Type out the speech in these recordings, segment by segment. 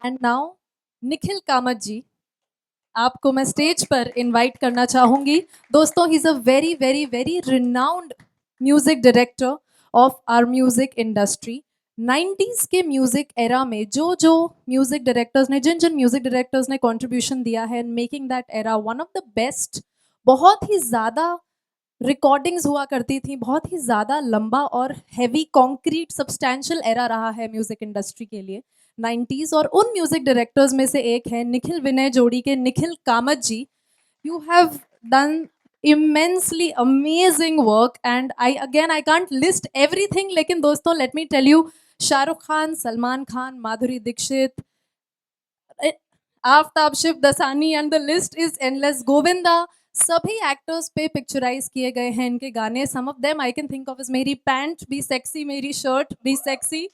And now Nikhil Kamat ji, आपको मैं stage पर इनवाइट करना चाहूंगी। दोस्तों, he is a very very very renowned music director of our music industry. 90s के म्यूजिक एरा में जो जो म्यूजिक डायरेक्टर्स ने, जिन जिन म्यूजिक डायरेक्टर्स ने कंट्रीब्यूशन दिया है, making that era one of the best. बहुत ही ज़्यादा रिकॉर्डिंग्स हुआ करती थी, बहुत ही ज़्यादा लंबा और हैवी कॉन्क्रीट सब्सटैंशियल एरा रहा है म्यूजिक इंडस्ट्री के लिए 90s। और उन म्यूजिक डायरेक्टर्स में से एक है निखिल विनय जोड़ी के Nikhil Kamat ji. You have done immensely amazing work and I can't list everything, लेकिन दोस्तों let me tell you, Shahrukh Khan, Salman Khan, Madhuri Dixit, Aftab Shivdasani and the list is endless, Govinda, सभी एक्टर्स पे पिक्चराइज किए गए हैं इनके गाने। Some of them I can think of is मेरी पैंट बी सेक्सी, मेरी शर्ट बी सेक्सी,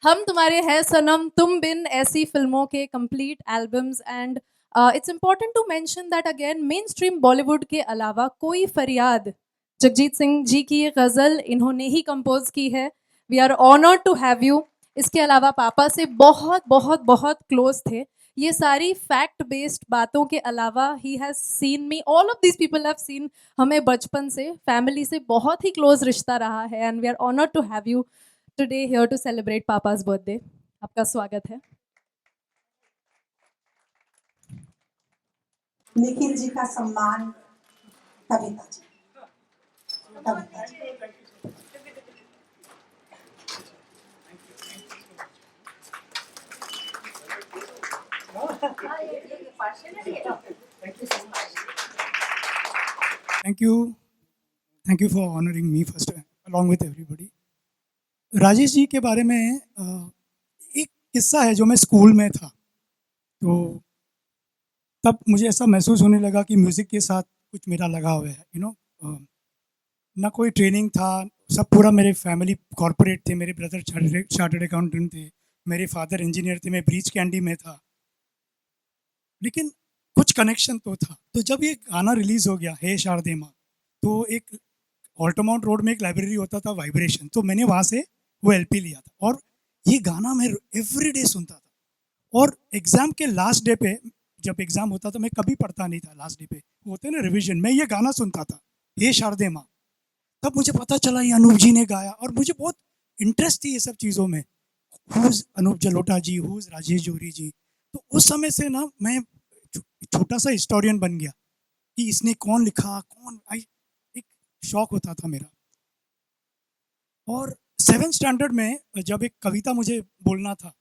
हम तुम्हारे है सनम, तुम बिन, ऐसी फिल्मों के complete albums. And it's important to mention that again mainstream Bollywood के अलावा कोई फरियाद, जगजीत सिंह जी की ये गज़ल इन्होंने ही कंपोज की है। We are honoured to have you. इसके अलावा पापा से बहुत बहुत बहुत क्लोज थे। ये सारी फैक्ट बेस्ड बातों के अलावा he has seen me, all of this people have seen हमें बचपन से, फैमिली से बहुत ही क्लोज रिश्ता रहा है। And we are honoured to have you today here to celebrate पापा's बर्थडे। आपका स्वागत है। निखिल जी का सम्मान Kavita ji. Kavita ji. Thank you for honoring me first, along with everybody. Rajesh ji के बारे में एक किस्सा है। जो मैं स्कूल में था तो तब मुझे ऐसा महसूस होने लगा कि म्यूज़िक के साथ कुछ मेरा लगाव है। ना कोई ट्रेनिंग था, सब पूरा मेरे फैमिली कॉरपोरेट थे। मेरे ब्रदर चार्टर्ड अकाउंटेंट थे, मेरे फादर इंजीनियर थे, मैं ब्रीच कैंडी में था, लेकिन कुछ कनेक्शन तो था। तो जब ये गाना रिलीज़ हो गया, हे शारदे माँ, तो एक ऑल्टोमाउंट रोड में एक लाइब्रेरी होता था वाइब्रेशन, तो मैंने वहाँ से वो एलपी लिया था और ये गाना मैं एवरीडे सुनता था। और एग्ज़ाम के लास्ट डे पे, जब एग्ज़ाम होता था, मैं कभी पढ़ता नहीं था लास्ट डे पे, होते ना रिवीजन, मैं ये गाना सुनता था, हे शारदे माँ। तब मुझे पता चला ये अनूप जी ने गाया और मुझे बहुत इंटरेस्ट थी ये सब चीज़ों में। हुज अनूप जलोटा जी, हुज राजेश जोरी जी। तो उस समय से ना मैं छोटा सा हिस्टोरियन बन गया कि इसने कौन लिखा, कौन एक शौक होता था मेरा। और 7th स्टैंडर्ड में जब एक कविता मुझे बोलना था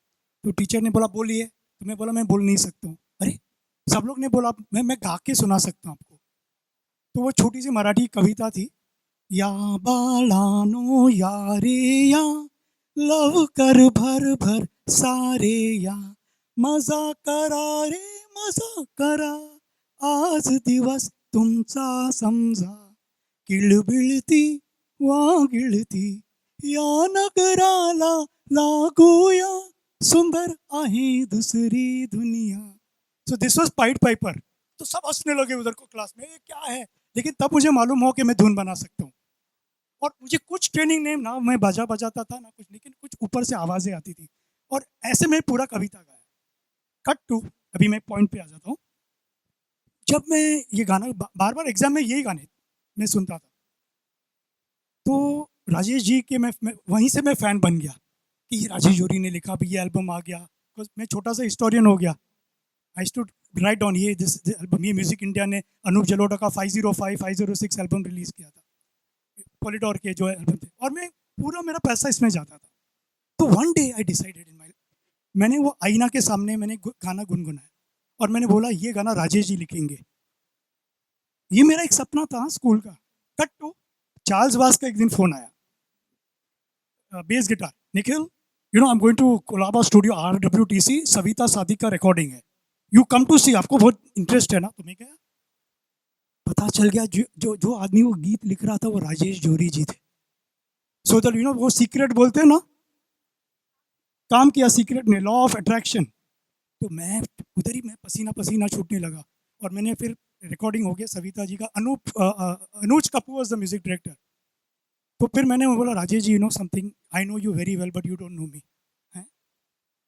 तो टीचर ने बोला बोलिए, तो मैं बोला मैं बोल नहीं सकता हूँ। अरे सब लोग ने बोला मैं गा के सुना सकता हूँ आपको। तो वो छोटी सी मराठी कविता थी, या बाळानो या रे या, लव कर भर भर सारे या, मजा करा रे मजा करा, आज दिवस तुमचा समजा, किळबिळती वागिळती, या नगराला लागूया, सुंदर आहे दुसरी दुनिया। So this was point Piper. तो सब हंसने लगे उधर को क्लास में, ये क्या है। लेकिन तब मुझे मालूम हो कि मैं धुन बना सकता हूँ। और मुझे कुछ ट्रेनिंग नहीं, ना मैं बाजा बजाता था ना कुछ, लेकिन कुछ ऊपर से आवाज़ें आती थी और ऐसे में पूरा कविता गाया। कट टू, अभी मैं पॉइंट पे आ जाता हूँ। जब मैं ये गाना बार बार एग्जाम में यही गाने मैं सुनता था, तो राजेश जी के मैं वहीं से मैं फ़ैन बन गया कि ये राजेश जोरी ने लिखा, भी ये एल्बम आ गया। मैं छोटा सा हिस्टोरियन हो गया। आई टू राइट ऑन ये दिस एल्बम, ये म्यूजिक इंडिया ने अनूप जलोटा का 505 506 एल्बम रिलीज़ किया था, पॉलीडोर के जो एल्बम थे, और मैं पूरा मेरा पैसा इसमें जाता था। तो one day I decided in my, मैंने वो आईना के सामने मैंने गाना गुनगुनाया और मैंने बोला ये गाना राजेश जी लिखेंगे। ये मेरा एक सपना था स्कूल का। कट टू, चार्ल्स बास का एक दिन फ़ोन आया, bass guitar, Nikhil I am going to Colaba studio RWTC, Savita Sadiq का रिकॉर्डिंग है, यू कम टू सी, आपको बहुत इंटरेस्ट है ना। तो मैं गया, पता चल गया जो आदमी वो गीत लिख रहा था वो राजेश जोरी जी थे। सो दैट वो सीक्रेट बोलते हैं ना, काम किया सीक्रेट ने, लॉ ऑफ अट्रैक्शन। तो मैं उधर ही मैं पसीना पसीना छूटने लगा और मैंने फिर रिकॉर्डिंग हो गया सविता जी का, Anuj Kapoor was the music director. तो फिर मैंने बोला Rajesh ji, something, I know you very well but you don't know me,